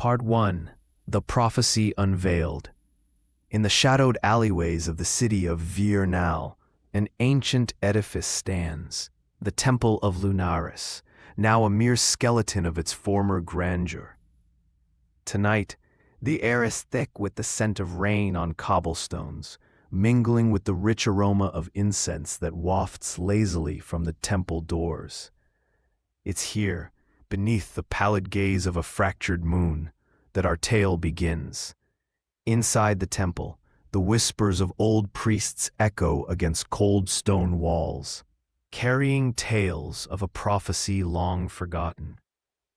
Part 1. The Prophecy Unveiled. In the shadowed alleyways of the city of Viernal, an ancient edifice stands, the Temple of Lunaris, now a mere skeleton of its former grandeur. Tonight, the air is thick with the scent of rain on cobblestones, mingling with the rich aroma of incense that wafts lazily from the temple doors. It's here, beneath the pallid gaze of a fractured moon, that our tale begins. Inside the temple, the whispers of old priests echo against cold stone walls, carrying tales of a prophecy long forgotten.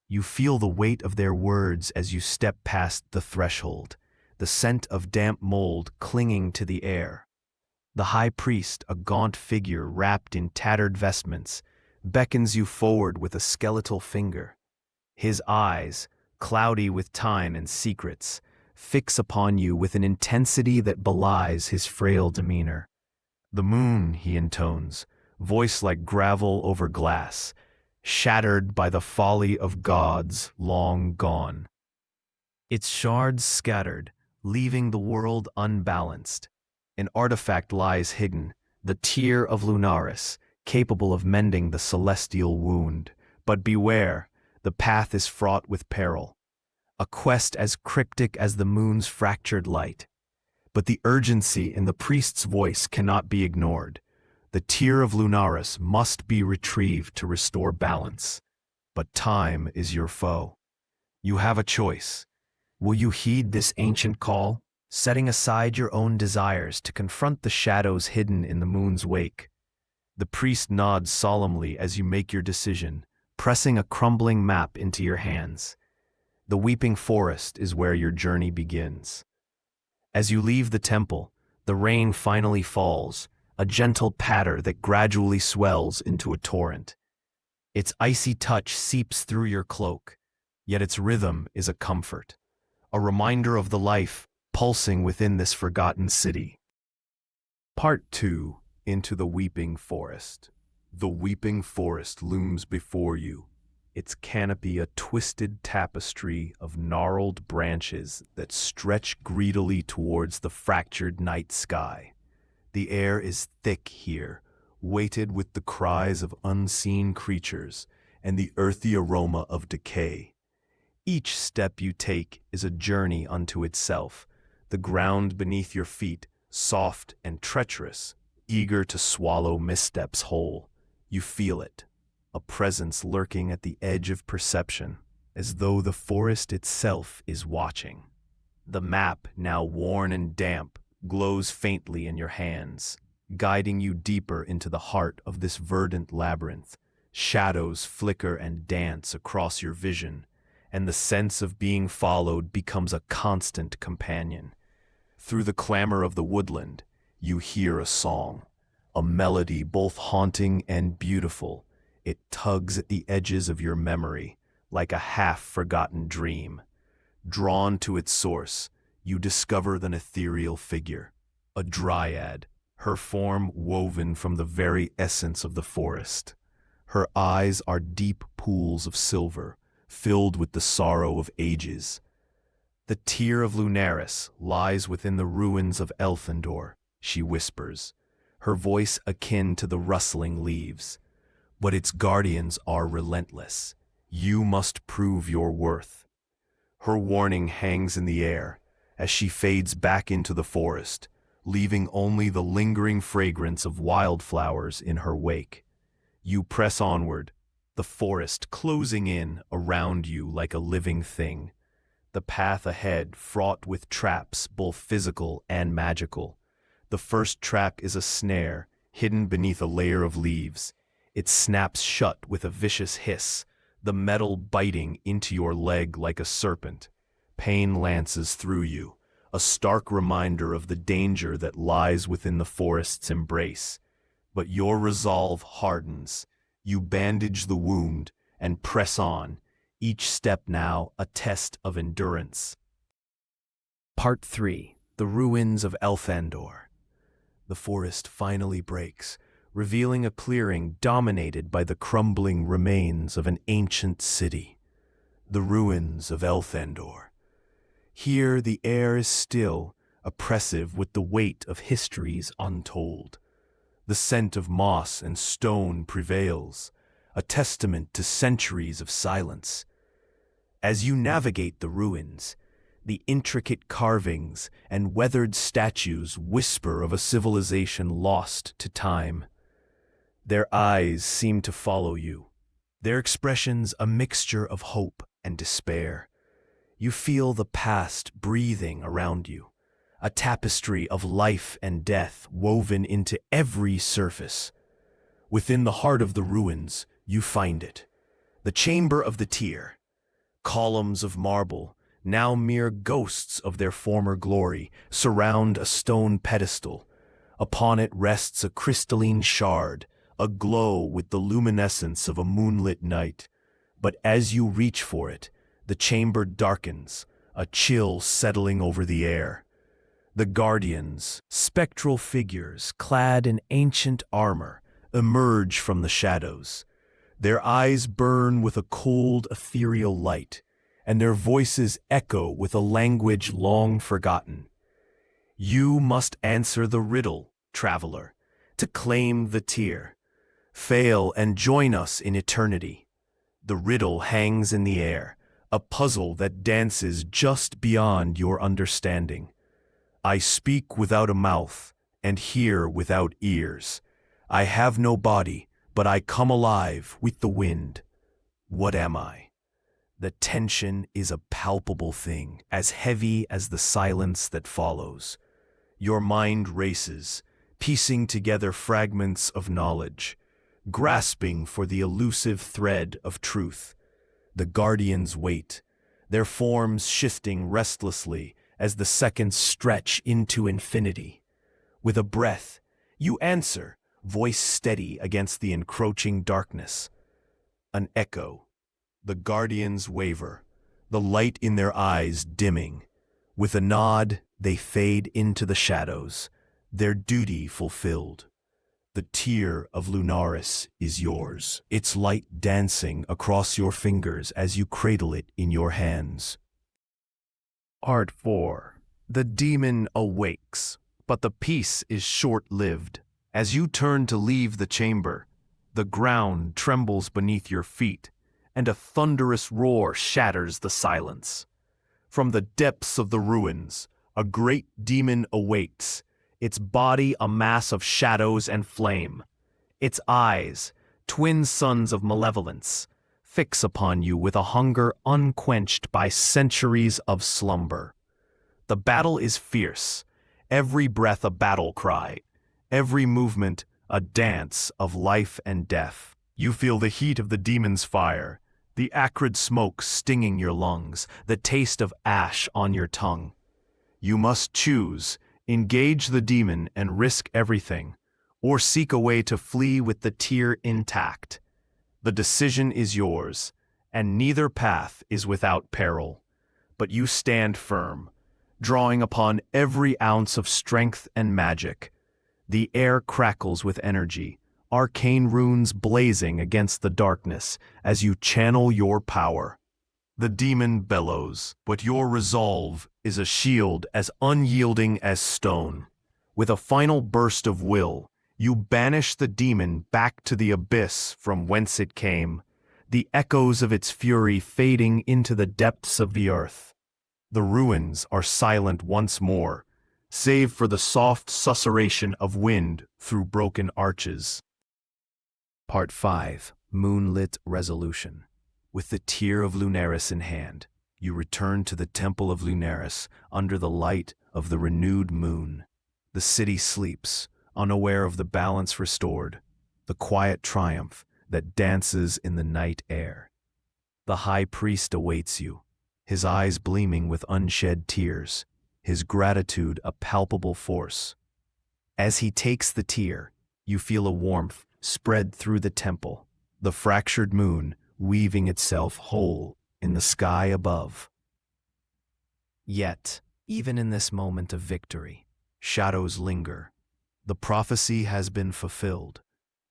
You feel the weight of their words as you step past the threshold, the scent of damp mold clinging to the air. The high priest, a gaunt figure wrapped in tattered vestments, beckons you forward with a skeletal finger. His eyes, cloudy with time and secrets, fix upon you with an intensity that belies his frail demeanor. The moon, he intones, voice like gravel over glass, shattered by the folly of gods long gone. Its shards scattered, leaving the world unbalanced. An artifact lies hidden, the tear of Lunaris, capable of mending the celestial wound. But beware, the path is fraught with peril. A quest as cryptic as the moon's fractured light. But the urgency in the priest's voice cannot be ignored. The tear of Lunaris must be retrieved to restore balance. But time is your foe. You have a choice. Will you heed this ancient call, setting aside your own desires to confront the shadows hidden in the moon's wake? The priest nods solemnly as you make your decision, pressing a crumbling map into your hands. The weeping forest is where your journey begins. As you leave the temple, the rain finally falls, a gentle patter that gradually swells into a torrent. Its icy touch seeps through your cloak, yet its rhythm is a comfort, a reminder of the life pulsing within this forgotten city. Part 2. Into the Weeping Forest. The weeping forest looms before you, its canopy a twisted tapestry of gnarled branches that stretch greedily towards the fractured night sky. The air is thick here, weighted with the cries of unseen creatures and the earthy aroma of decay. Each step you take is a journey unto itself, the ground beneath your feet soft and treacherous, eager to swallow missteps whole. You feel it, a presence lurking at the edge of perception, as though the forest itself is watching. The map, now worn and damp, glows faintly in your hands, guiding you deeper into the heart of this verdant labyrinth. Shadows flicker and dance across your vision, and the sense of being followed becomes a constant companion. Through the clamor of the woodland, you hear a song, a melody both haunting and beautiful. It tugs at the edges of your memory, like a half-forgotten dream. Drawn to its source, you discover an ethereal figure, a dryad, her form woven from the very essence of the forest. Her eyes are deep pools of silver, filled with the sorrow of ages. The tear of Lunaris lies within the ruins of Elfendor, she whispers, her voice akin to the rustling leaves. But its guardians are relentless. You must prove your worth. Her warning hangs in the air as she fades back into the forest, leaving only the lingering fragrance of wildflowers in her wake. You press onward, the forest closing in around you like a living thing. The path ahead fraught with traps, both physical and magical. The first trap is a snare, hidden beneath a layer of leaves. It snaps shut with a vicious hiss, the metal biting into your leg like a serpent. Pain lances through you, a stark reminder of the danger that lies within the forest's embrace. But your resolve hardens. You bandage the wound and press on, each step now a test of endurance. Part 3. The Ruins of Elfendor. The forest finally breaks, revealing a clearing dominated by the crumbling remains of an ancient city. The ruins of Elfendor, Here the air is still, oppressive with the weight of histories untold. The scent of moss and stone prevails, a testament to centuries of silence. As you navigate the ruins, the intricate carvings and weathered statues whisper of a civilization lost to time. Their eyes seem to follow you, their expressions a mixture of hope and despair. You feel the past breathing around you, a tapestry of life and death woven into every surface. Within the heart of the ruins, you find it, the chamber of the Tear. Columns of marble, now mere ghosts of their former glory, surround a stone pedestal. Upon it rests a crystalline shard, aglow with the luminescence of a moonlit night. But as you reach for it, the chamber darkens, a chill settling over the air. The guardians, spectral figures clad in ancient armor, emerge from the shadows. Their eyes burn with a cold, ethereal light, and their voices echo with a language long forgotten. You must answer the riddle, traveler, to claim the Tear. Fail and join us in eternity. The riddle hangs in the air, a puzzle that dances just beyond your understanding. I speak without a mouth and hear without ears. I have no body, but I come alive with the wind. What am I? The tension is a palpable thing, as heavy as the silence that follows. Your mind races, piecing together fragments of knowledge, grasping for the elusive thread of truth. The guardians wait, their forms shifting restlessly as the seconds stretch into infinity. With a breath, you answer, voice steady against the encroaching darkness. An echo. The guardians waver, the light in their eyes dimming. With a nod, they fade into the shadows, their duty fulfilled. The Tear of Lunaris is yours, its light dancing across your fingers as you cradle it in your hands. Art 4. The demon awakes, but the peace is short-lived. As you turn to leave the chamber, the ground trembles beneath your feet, and a thunderous roar shatters the silence. From the depths of the ruins, a great demon awakes, its body a mass of shadows and flame. Its eyes, twin suns of malevolence, fix upon you with a hunger unquenched by centuries of slumber. The battle is fierce, every breath a battle cry, every movement a dance of life and death. You feel the heat of the demon's fire, the acrid smoke stinging your lungs, the taste of ash on your tongue. You must choose, engage the demon and risk everything, or seek a way to flee with the Tear intact. The decision is yours, and neither path is without peril. But you stand firm, drawing upon every ounce of strength and magic. The air crackles with energy, arcane runes blazing against the darkness as you channel your power. The demon bellows, but your resolve is a shield as unyielding as stone. With a final burst of will, you banish the demon back to the abyss from whence it came, the echoes of its fury fading into the depths of the earth. The ruins are silent once more, save for the soft susurration of wind through broken arches. Part 5. Moonlit Resolution. With the Tear of Lunaris in hand, you return to the Temple of Lunaris under the light of the renewed moon. The city sleeps, unaware of the balance restored, the quiet triumph that dances in the night air. The high priest awaits you, his eyes gleaming with unshed tears, his gratitude a palpable force. As he takes the tear, you feel a warmth spread through the temple, the fractured moon weaving itself whole in the sky above. Yet, even in this moment of victory, shadows linger. The prophecy has been fulfilled,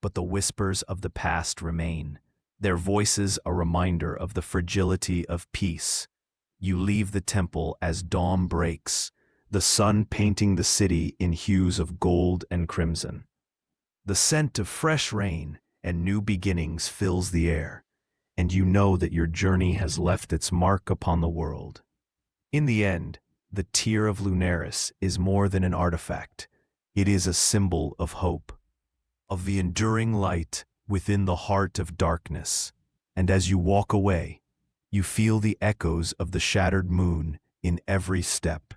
but the whispers of the past remain, their voices a reminder of the fragility of peace. You leave the temple as dawn breaks, the sun painting the city in hues of gold and crimson. The scent of fresh rain and new beginnings fills the air, and you know that your journey has left its mark upon the world. In the end, the tear of Lunaris is more than an artifact. It is a symbol of hope, of the enduring light within the heart of darkness. And as you walk away, you feel the echoes of the shattered moon in every step,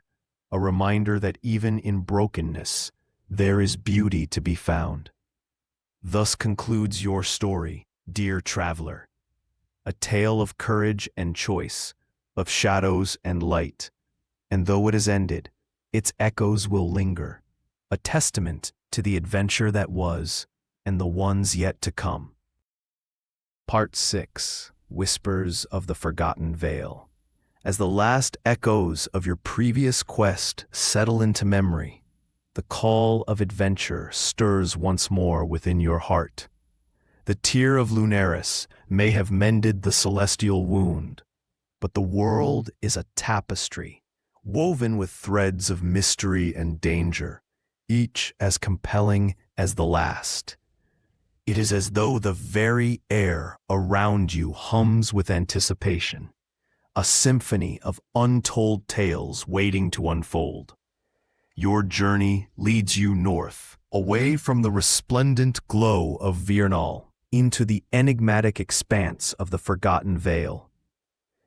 a reminder that even in brokenness, there is beauty to be found. Thus concludes your story, dear traveler. A tale of courage and choice, of shadows and light. And though it has ended, its echoes will linger, a testament to the adventure that was and the ones yet to come. Part 6. Whispers of the Forgotten Vale. As the last echoes of your previous quest settle into memory, the call of adventure stirs once more within your heart. The tear of Lunaris may have mended the celestial wound, but the world is a tapestry, woven with threads of mystery and danger, each as compelling as the last. It is as though the very air around you hums with anticipation, a symphony of untold tales waiting to unfold. Your journey leads you north, away from the resplendent glow of Virnal, into the enigmatic expanse of the Forgotten Vale.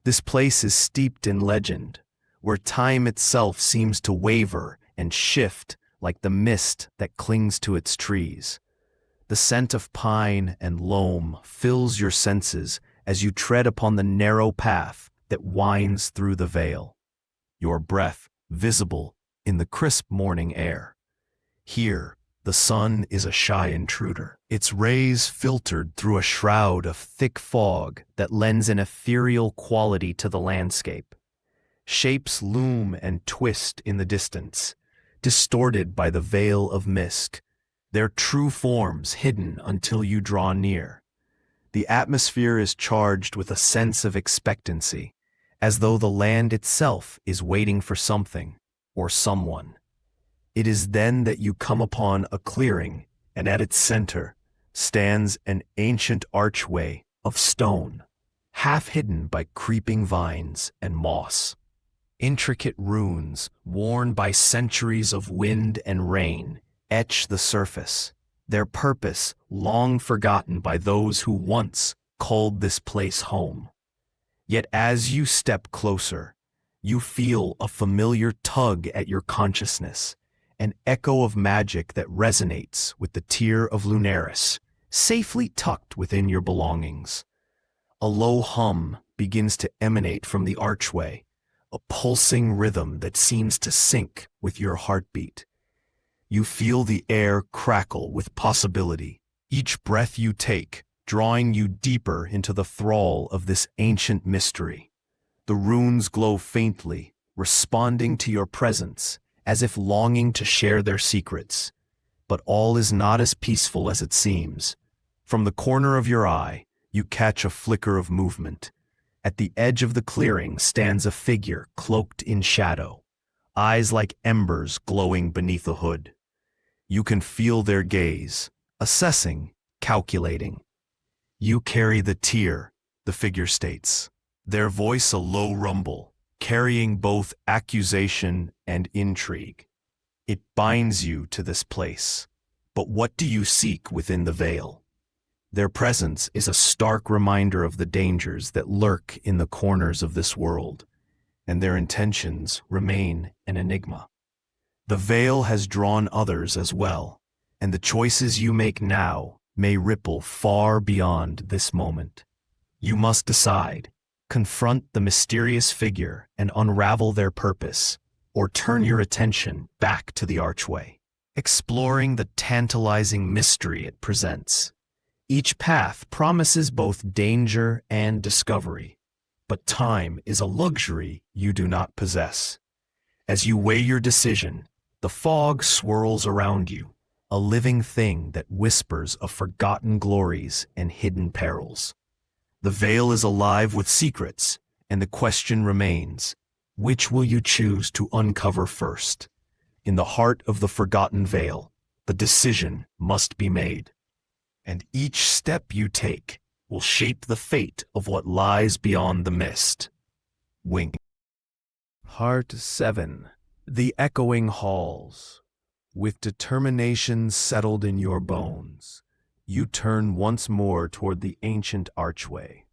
This place is steeped in legend, where time itself seems to waver and shift like the mist that clings to its trees. The scent of pine and loam fills your senses as you tread upon the narrow path that winds through the vale, your breath visible in the crisp morning air. Here, the sun is a shy intruder, its rays filtered through a shroud of thick fog that lends an ethereal quality to the landscape. Shapes loom and twist in the distance, distorted by the veil of mist, their true forms hidden until you draw near. The atmosphere is charged with a sense of expectancy, as though the land itself is waiting for something or someone. It is then that you come upon a clearing, and at its center stands an ancient archway of stone, half hidden by creeping vines and moss. Intricate runes, worn by centuries of wind and rain, etch the surface, their purpose long forgotten by those who once called this place home. Yet as you step closer, you feel a familiar tug at your consciousness, an echo of magic that resonates with the tear of Lunaris, safely tucked within your belongings. A low hum begins to emanate from the archway, a pulsing rhythm that seems to sync with your heartbeat. You feel the air crackle with possibility, each breath you take drawing you deeper into the thrall of this ancient mystery. The runes glow faintly, responding to your presence, as if longing to share their secrets. But all is not as peaceful as it seems. From the corner of your eye, you catch a flicker of movement. At the edge of the clearing stands a figure cloaked in shadow, eyes like embers glowing beneath a hood. You can feel their gaze, assessing, calculating. You carry the tear, the figure states, their voice a low rumble, carrying both accusation and intrigue. It binds you to this place. But what do you seek within the veil? Their presence is a stark reminder of the dangers that lurk in the corners of this world, and their intentions remain an enigma. The veil has drawn others as well, and the choices you make now may ripple far beyond this moment. You must decide, confront the mysterious figure and unravel their purpose, or turn your attention back to the archway, exploring the tantalizing mystery it presents. Each path promises both danger and discovery, but time is a luxury you do not possess. As you weigh your decision, the fog swirls around you, a living thing that whispers of forgotten glories and hidden perils. The veil is alive with secrets, And the question remains, which will you choose to uncover first? In the heart of the forgotten veil, the decision must be made. And each step you take will shape the fate of what lies beyond the mist. Wink. Part 7. The Echoing Halls. With determination settled in your bones, you turn once more toward the ancient archway.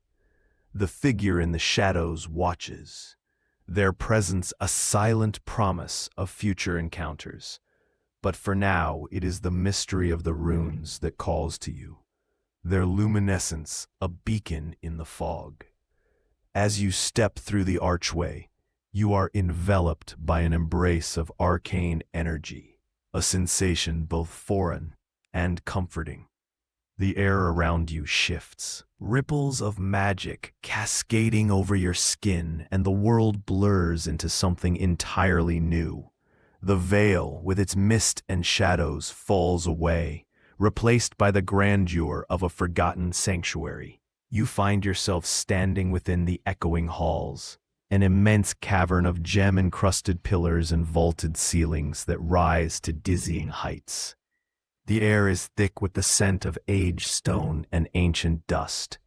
The figure in the shadows watches, their presence a silent promise of future encounters. But for now, it is the mystery of the runes that calls to you, their luminescence a beacon in the fog. As you step through the archway, you are enveloped by an embrace of arcane energy, a sensation both foreign and comforting. The air around you shifts, ripples of magic cascading over your skin, and the world blurs into something entirely new. The veil, with its mist and shadows, falls away, replaced by the grandeur of a forgotten sanctuary. You find yourself standing within the echoing halls, an immense cavern of gem-encrusted pillars and vaulted ceilings that rise to dizzying heights. The air is thick with the scent of aged stone and ancient dust,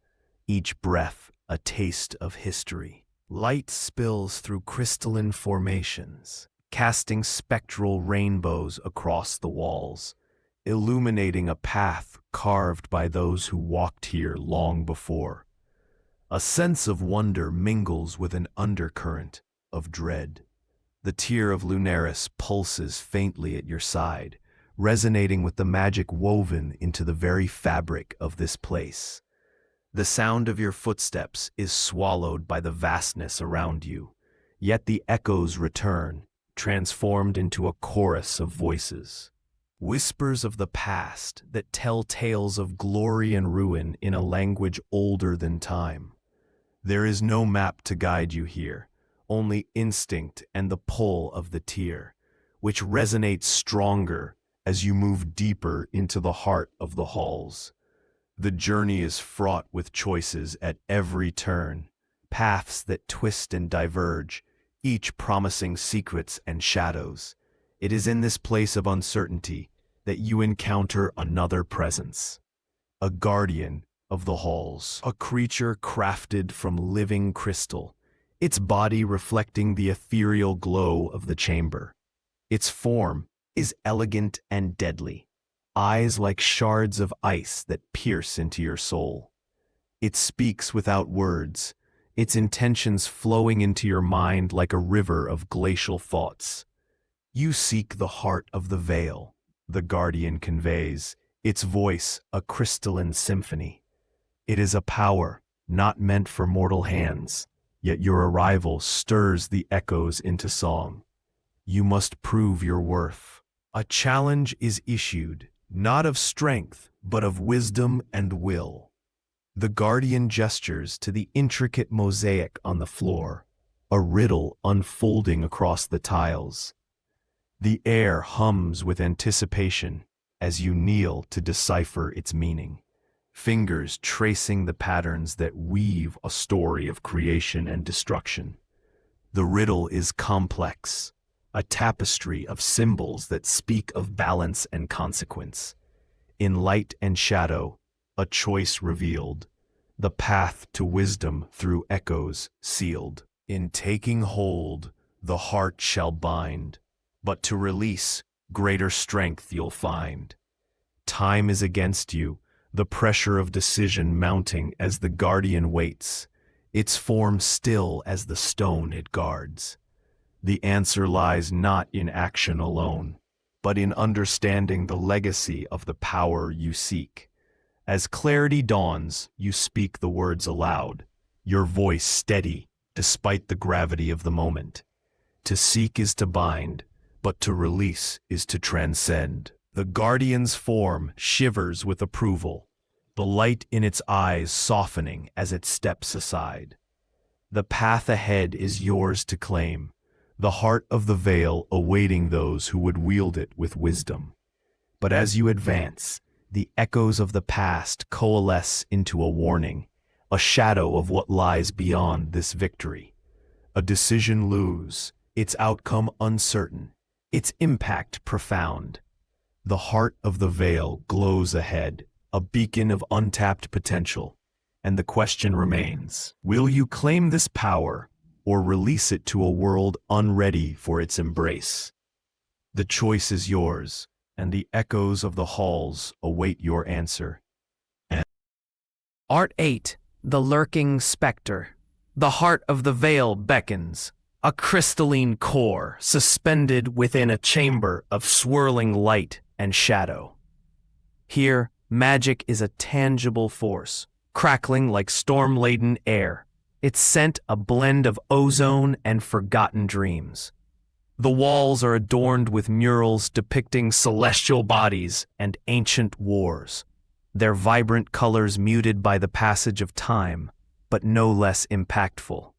each breath a taste of history. Light spills through crystalline formations, casting spectral rainbows across the walls, illuminating a path carved by those who walked here long before. A sense of wonder mingles with an undercurrent of dread. The tear of Lunaris pulses faintly at your side, resonating with the magic woven into the very fabric of this place. The sound of your footsteps is swallowed by the vastness around you, yet the echoes return, transformed into a chorus of voices. Whispers of the past that tell tales of glory and ruin in a language older than time. There is no map to guide you here, only instinct and the pull of the tear, which resonates stronger as you move deeper into the heart of the halls. The journey is fraught with choices at every turn, paths that twist and diverge, each promising secrets and shadows. It is in this place of uncertainty that you encounter another presence, a guardian of the halls, a creature crafted from living crystal, its body reflecting the ethereal glow of the chamber. Its form is elegant and deadly, eyes like shards of ice that pierce into your soul. It speaks without words, its intentions flowing into your mind like a river of glacial thoughts. You seek the heart of the veil, the guardian conveys, its voice a crystalline symphony. It is a power not meant for mortal hands, yet your arrival stirs the echoes into song. You must prove your worth. A challenge is issued, not of strength, but of wisdom and will. The guardian gestures to the intricate mosaic on the floor, a riddle unfolding across the tiles. The air hums with anticipation as you kneel to decipher its meaning, fingers tracing the patterns that weave a story of creation and destruction. The riddle is complex, a tapestry of symbols that speak of balance and consequence. In light and shadow, a choice revealed, the path to wisdom through echoes sealed. In taking hold, the heart shall bind, but to release, greater strength you'll find. Time is against you, the pressure of decision mounting as the guardian waits, its form still as the stone it guards. The answer lies not in action alone, but in understanding the legacy of the power you seek. As clarity dawns, you speak the words aloud, your voice steady despite the gravity of the moment. To seek is to bind, but to release is to transcend. The guardian's form shivers with approval, the light in its eyes softening as it steps aside. The path ahead is yours to claim, the heart of the veil awaiting those who would wield it with wisdom. But as you advance, the echoes of the past coalesce into a warning, a shadow of what lies beyond this victory. A decision lose, its outcome uncertain, its impact profound. The heart of the veil glows ahead, a beacon of untapped potential. And the question remains, will you claim this power or release it to a world unready for its embrace? The choice is yours, and the echoes of the halls await your answer. Art 8. The Lurking Spectre. The heart of the veil beckons, a crystalline core suspended within a chamber of swirling light and shadow. Here, magic is a tangible force, crackling like storm-laden air, its scent a blend of ozone and forgotten dreams. The walls are adorned with murals depicting celestial bodies and ancient wars, their vibrant colors muted by the passage of time, but no less impactful.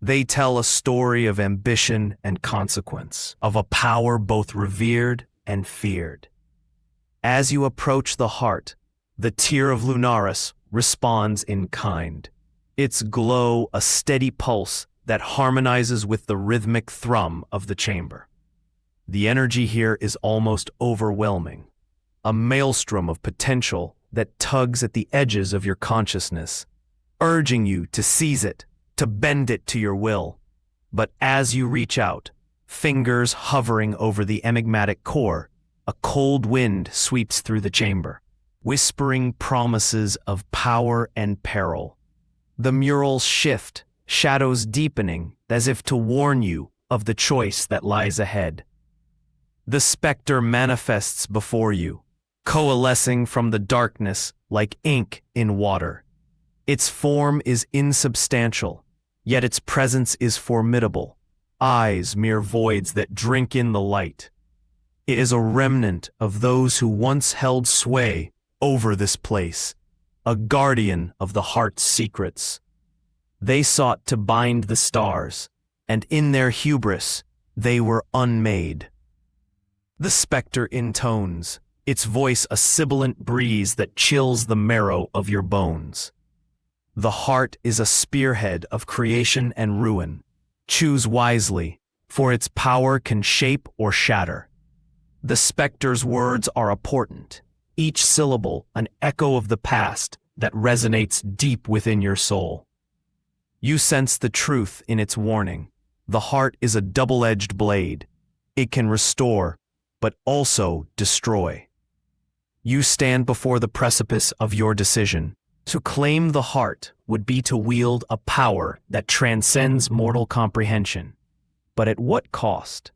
They tell a story of ambition and consequence, of a power both revered and feared. As you approach the heart, the tear of Lunaris responds in kind, its glow a steady pulse that harmonizes with the rhythmic thrum of the chamber. The energy here is almost overwhelming, a maelstrom of potential that tugs at the edges of your consciousness, urging you to seize it, to bend it to your will. But as you reach out, fingers hovering over the enigmatic core, a cold wind sweeps through the chamber, whispering promises of power and peril. The murals shift, shadows deepening, as if to warn you of the choice that lies ahead. The specter manifests before you, coalescing from the darkness like ink in water. Its form is insubstantial, yet its presence is formidable, eyes mere voids that drink in the light. It is a remnant of those who once held sway over this place, a guardian of the heart's secrets. They sought to bind the stars, and in their hubris, they were unmade. The specter intones, its voice a sibilant breeze that chills the marrow of your bones. The heart is a spearhead of creation and ruin. Choose wisely, for its power can shape or shatter. The specter's words are important, each syllable an echo of the past that resonates deep within your soul. You sense the truth in its warning. The heart is a double-edged blade. It can restore, but also destroy. You stand before the precipice of your decision. To claim the heart would be to wield a power that transcends mortal comprehension. But at what cost?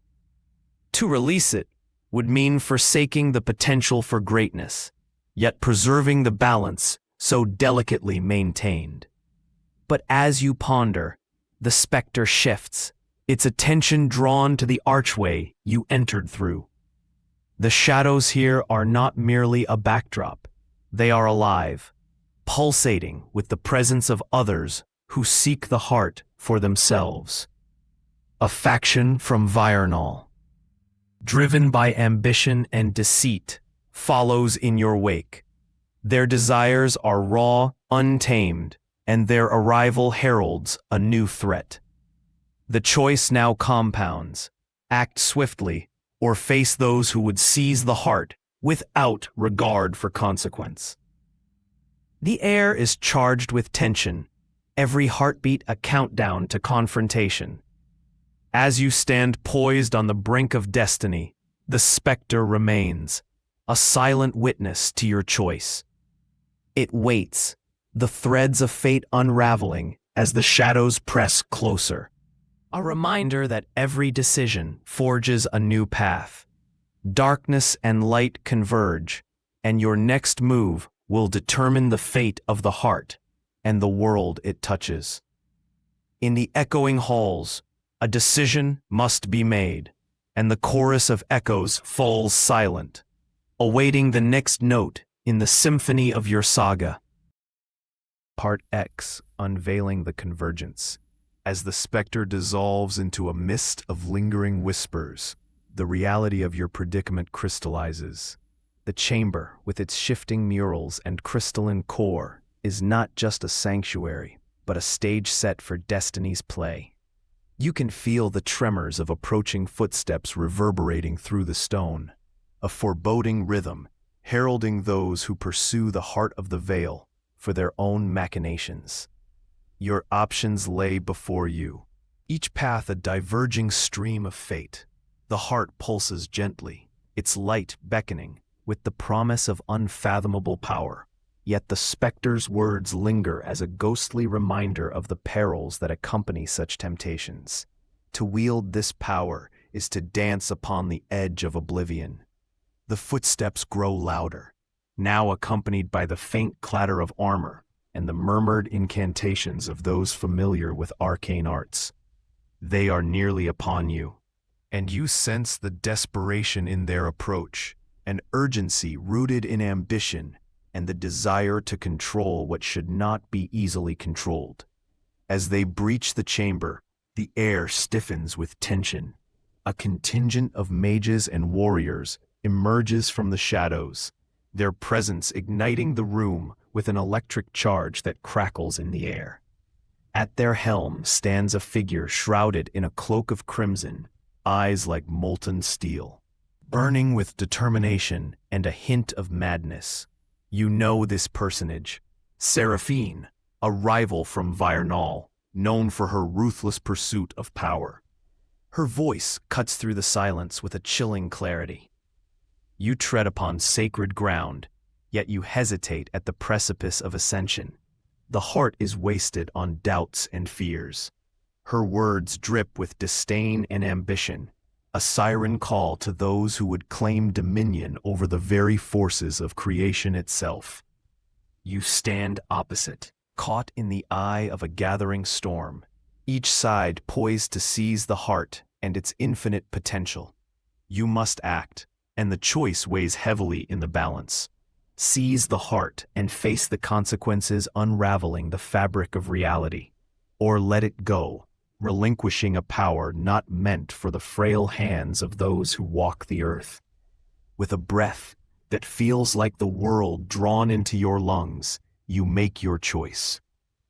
To release it would mean forsaking the potential for greatness, yet preserving the balance so delicately maintained. But as you ponder, the specter shifts, its attention drawn to the archway you entered through. The shadows here are not merely a backdrop. They are alive, pulsating with the presence of others who seek the heart for themselves. A faction from Viernal, driven by ambition and deceit, follows in your wake. Their desires are raw, untamed, and their arrival heralds a new threat. The choice now compounds: act swiftly, or face those who would seize the heart without regard for consequence. The air is charged with tension, every heartbeat a countdown to confrontation. As you stand poised on the brink of destiny, the specter remains, a silent witness to your choice. It waits, the threads of fate unraveling as the shadows press closer. A reminder that every decision forges a new path. Darkness and light converge, and your next move will determine the fate of the heart and the world it touches. In the echoing halls, a decision must be made, and the chorus of echoes falls silent, awaiting the next note in the symphony of your saga. Part X, unveiling the convergence. As the specter dissolves into a mist of lingering whispers, the reality of your predicament crystallizes. The chamber, with its shifting murals and crystalline core, is not just a sanctuary, but a stage set for destiny's play. You can feel the tremors of approaching footsteps reverberating through the stone, a foreboding rhythm heralding those who pursue the heart of the veil for their own machinations. Your options lay before you, each path a diverging stream of fate. The heart pulses gently, its light beckoning, with the promise of unfathomable power. Yet the specter's words linger as a ghostly reminder of the perils that accompany such temptations. To wield this power is to dance upon the edge of oblivion. The footsteps grow louder, now accompanied by the faint clatter of armor and the murmured incantations of those familiar with arcane arts. They are nearly upon you, and you sense the desperation in their approach, an urgency rooted in ambition and the desire to control what should not be easily controlled. As they breach the chamber, the air stiffens with tension. A contingent of mages and warriors emerges from the shadows, their presence igniting the room with an electric charge that crackles in the air. At their helm stands a figure shrouded in a cloak of crimson, eyes like molten steel, burning with determination and a hint of madness. You know this personage, Seraphine, a rival from Vyrnal, known for her ruthless pursuit of power. Her voice cuts through the silence with a chilling clarity. You tread upon sacred ground, yet you hesitate at the precipice of ascension. The heart is wasted on doubts and fears. Her words drip with disdain and ambition, a siren call to those who would claim dominion over the very forces of creation itself. You stand opposite, caught in the eye of a gathering storm, each side poised to seize the heart and its infinite potential. You must act, and the choice weighs heavily in the balance. Seize the heart and face the consequences unraveling the fabric of reality, or let it go, relinquishing a power not meant for the frail hands of those who walk the earth. With a breath that feels like the world drawn into your lungs, you make your choice.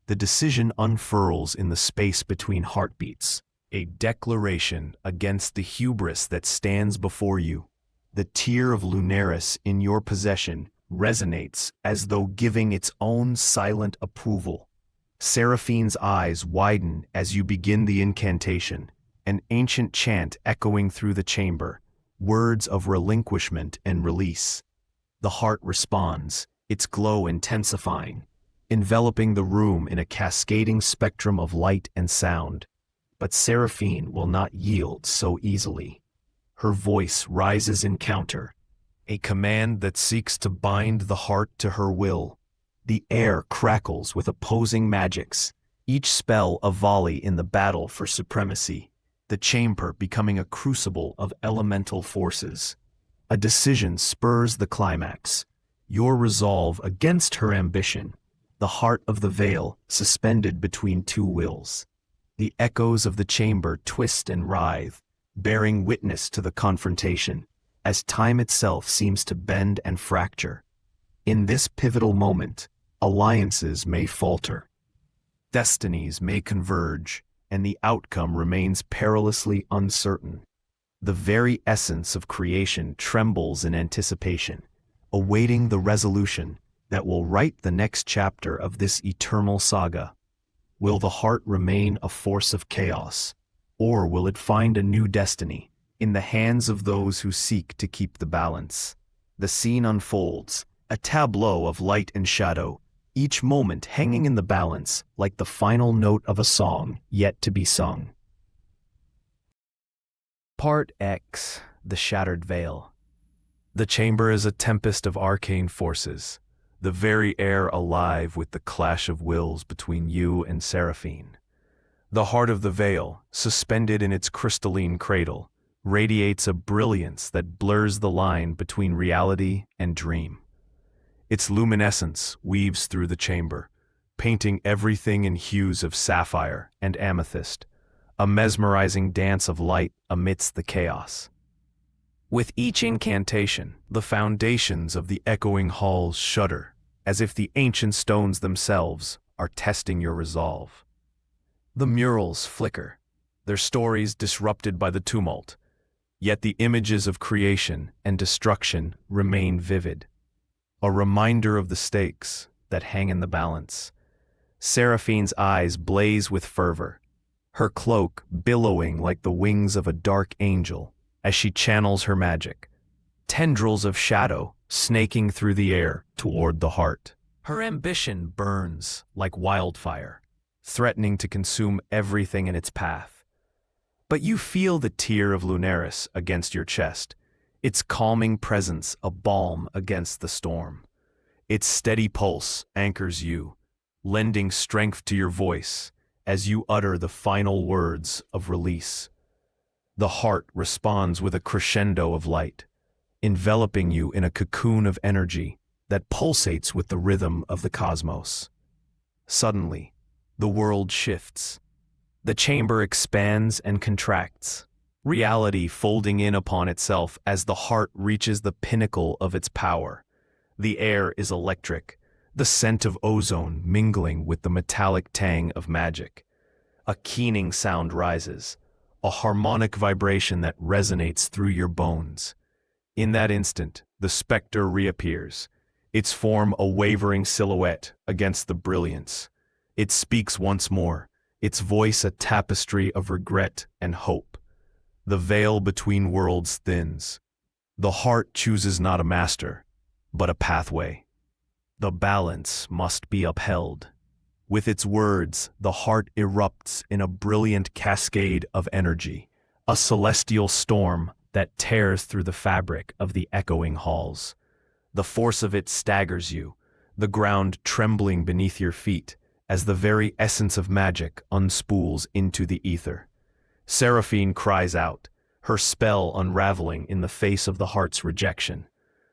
The decision unfurls in the space between heartbeats, a declaration against the hubris that stands before you. The tear of Lunaris in your possession resonates as though giving its own silent approval. Seraphine's eyes widen as you begin the incantation, an ancient chant echoing through the chamber, words of relinquishment and release. The heart responds, its glow intensifying, enveloping the room in a cascading spectrum of light and sound. But Seraphine will not yield so easily. Her voice rises in counter, a command that seeks to bind the heart to her will. The air crackles with opposing magics, each spell a volley in the battle for supremacy, the chamber becoming a crucible of elemental forces. A decision spurs the climax, your resolve against her ambition, the heart of the veil suspended between two wills. The echoes of the chamber twist and writhe, bearing witness to the confrontation, as time itself seems to bend and fracture. In this pivotal moment, alliances may falter, destinies may converge, and the outcome remains perilously uncertain. The very essence of creation trembles in anticipation, awaiting the resolution that will write the next chapter of this eternal saga. Will the heart remain a force of chaos, or will it find a new destiny in the hands of those who seek to keep the balance? The scene unfolds, a tableau of light and shadow, each moment hanging in the balance like the final note of a song yet to be sung. Part X, The Shattered Veil. The chamber is a tempest of arcane forces, the very air alive with the clash of wills between you and Seraphine. The heart of the veil, suspended in its crystalline cradle, radiates a brilliance that blurs the line between reality and dream. Its luminescence weaves through the chamber, painting everything in hues of sapphire and amethyst, a mesmerizing dance of light amidst the chaos. With each incantation, the foundations of the echoing halls shudder, as if the ancient stones themselves are testing your resolve. The murals flicker, their stories disrupted by the tumult, yet the images of creation and destruction remain vivid, a reminder of the stakes that hang in the balance. Seraphine's eyes blaze with fervor, her cloak billowing like the wings of a dark angel as she channels her magic, tendrils of shadow snaking through the air toward the heart. Her ambition burns like wildfire, threatening to consume everything in its path. But you feel the tear of Lunaris against your chest, its calming presence a balm against the storm. Its steady pulse anchors you, lending strength to your voice as you utter the final words of release. The heart responds with a crescendo of light, enveloping you in a cocoon of energy that pulsates with the rhythm of the cosmos. Suddenly, the world shifts. The chamber expands and contracts, reality folding in upon itself as the heart reaches the pinnacle of its power. The air is electric, the scent of ozone mingling with the metallic tang of magic. A keening sound rises, a harmonic vibration that resonates through your bones. In that instant, the specter reappears, its form a wavering silhouette against the brilliance. It speaks once more, its voice a tapestry of regret and hope. The veil between worlds thins. The heart chooses not a master, but a pathway. The balance must be upheld. With its words, the heart erupts in a brilliant cascade of energy, a celestial storm that tears through the fabric of the echoing halls. The force of it staggers you, the ground trembling beneath your feet, as the very essence of magic unspools into the ether. Seraphine cries out, her spell unraveling in the face of the heart's rejection.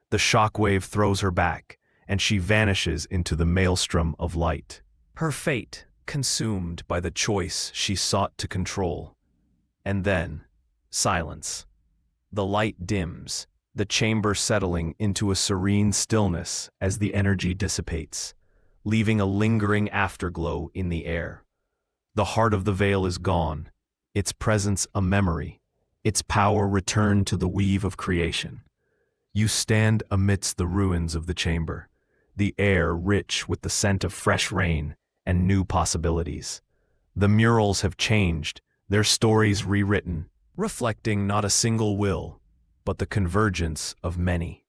The shockwave throws her back, and she vanishes into the maelstrom of light. Her fate consumed by the choice she sought to control. And then, silence. The light dims, the chamber settling into a serene stillness as the energy dissipates, leaving a lingering afterglow in the air. The heart of the veil is gone, its presence a memory, its power returned to the weave of creation. You stand amidst the ruins of the chamber, the air rich with the scent of fresh rain and new possibilities. The murals have changed, their stories rewritten, reflecting not a single will, but the convergence of many.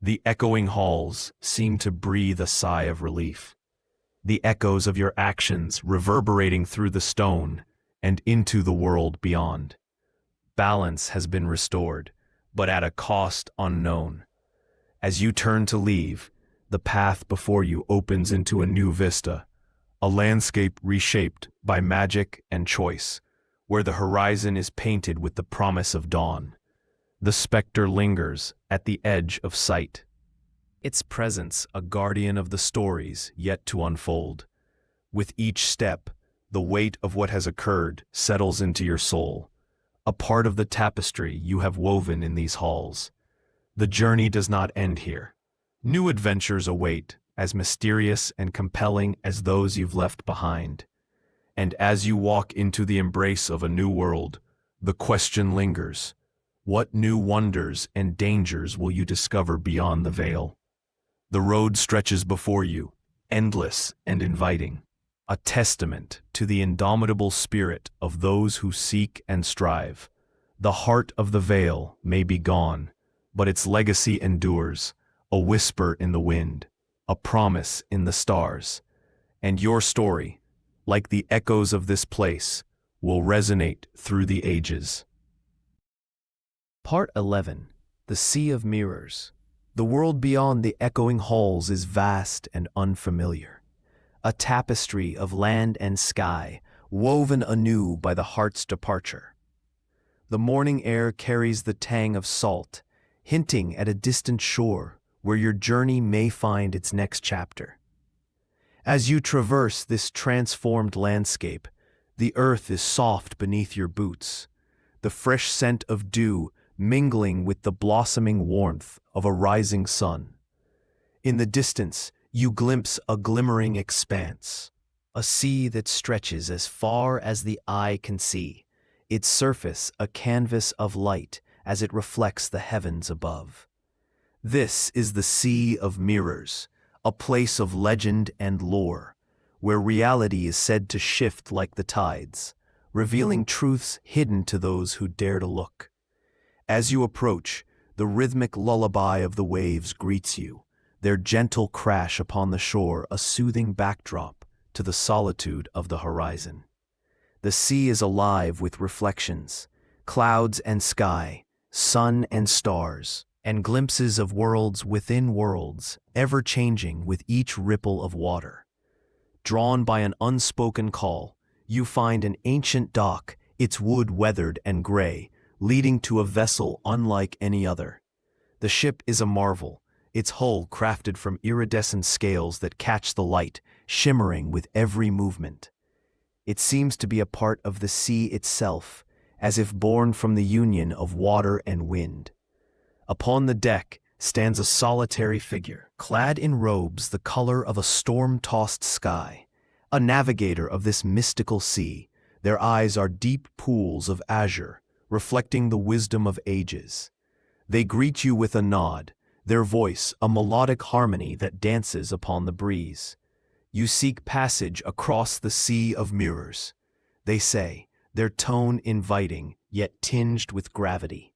The echoing halls seem to breathe a sigh of relief, the echoes of your actions reverberating through the stone and into the world beyond. Balance has been restored, but at a cost unknown. As you turn to leave, the path before you opens into a new vista, a landscape reshaped by magic and choice, where the horizon is painted with the promise of dawn. The specter lingers at the edge of sight, its presence a guardian of the stories yet to unfold. With each step, the weight of what has occurred settles into your soul, a part of the tapestry you have woven in these halls. The journey does not end here. New adventures await, as mysterious and compelling as those you've left behind. And as you walk into the embrace of a new world, the question lingers: what new wonders and dangers will you discover beyond the veil? The road stretches before you, endless and inviting, a testament to the indomitable spirit of those who seek and strive. The heart of the veil may be gone, but its legacy endures, a whisper in the wind, a promise in the stars. And your story, like the echoes of this place, will resonate through the ages. Part 11. The Sea of Mirrors. The world beyond the echoing halls is vast and unfamiliar. A tapestry of land and sky, woven anew by the heart's departure. The morning air carries the tang of salt, hinting at a distant shore where your journey may find its next chapter. As you traverse this transformed landscape, the earth is soft beneath your boots, the fresh scent of dew mingling with the blossoming warmth of a rising sun. In the distance, You glimpse a glimmering expanse, a sea that stretches as far as the eye can see, its surface a canvas of light as it reflects the heavens above. This is the Sea of Mirrors, a place of legend and lore, where reality is said to shift like the tides, revealing truths hidden to those who dare to look. As you approach, the rhythmic lullaby of the waves greets you, their gentle crash upon the shore a soothing backdrop to the solitude of the horizon. The sea is alive with reflections, clouds and sky, sun and stars, and glimpses of worlds within worlds, ever changing with each ripple of water. Drawn by an unspoken call, you find an ancient dock, its wood weathered and gray, leading to a vessel unlike any other. The ship is a marvel, its hull crafted from iridescent scales that catch the light, shimmering with every movement. It seems to be a part of the sea itself, as if born from the union of water and wind. Upon the deck stands a solitary figure, clad in robes the color of a storm-tossed sky, a navigator of this mystical sea. Their eyes are deep pools of azure, reflecting the wisdom of ages. They greet you with a nod, their voice a melodic harmony that dances upon the breeze. You seek passage across the Sea of Mirrors, they say, their tone inviting, yet tinged with gravity.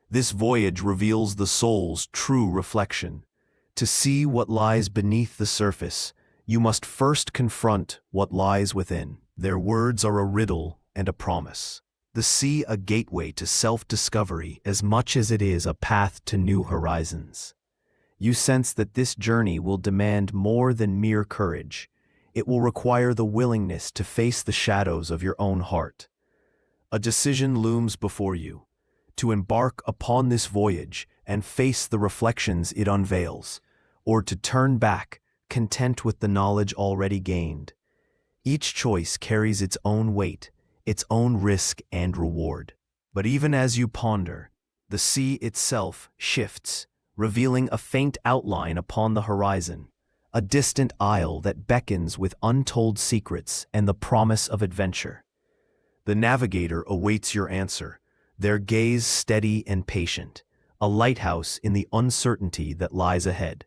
This voyage reveals the soul's true reflection. To see what lies beneath the surface, you must first confront what lies within. Their words are a riddle and a promise. The sea a gateway to self-discovery as much as it is a path to new horizons. You sense that this journey will demand more than mere courage. It will require the willingness to face the shadows of your own heart. A decision looms before you, to embark upon this voyage and face the reflections it unveils, or to turn back, content with the knowledge already gained. Each choice carries its own weight, its own risk and reward. But even as you ponder, the sea itself shifts, revealing a faint outline upon the horizon, a distant isle that beckons with untold secrets and the promise of adventure. The navigator awaits your answer, their gaze steady and patient, a lighthouse in the uncertainty that lies ahead.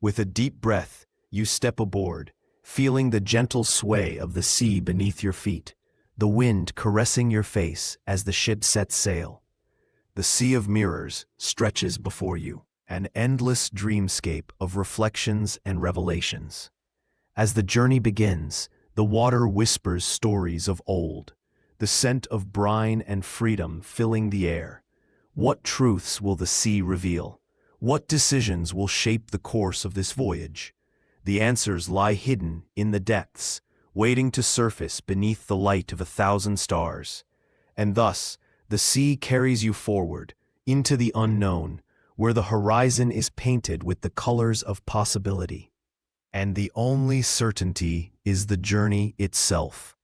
With a deep breath, you step aboard, feeling the gentle sway of the sea beneath your feet, the wind caressing your face as the ship sets sail. The Sea of Mirrors stretches before you, an endless dreamscape of reflections and revelations. As the journey begins, the water whispers stories of old, the scent of brine and freedom filling the air. What truths will the sea reveal? What decisions will shape the course of this voyage? The answers lie hidden in the depths, waiting to surface beneath the light of 1,000 stars. And thus, the sea carries you forward, into the unknown, where the horizon is painted with the colors of possibility. And the only certainty is the journey itself.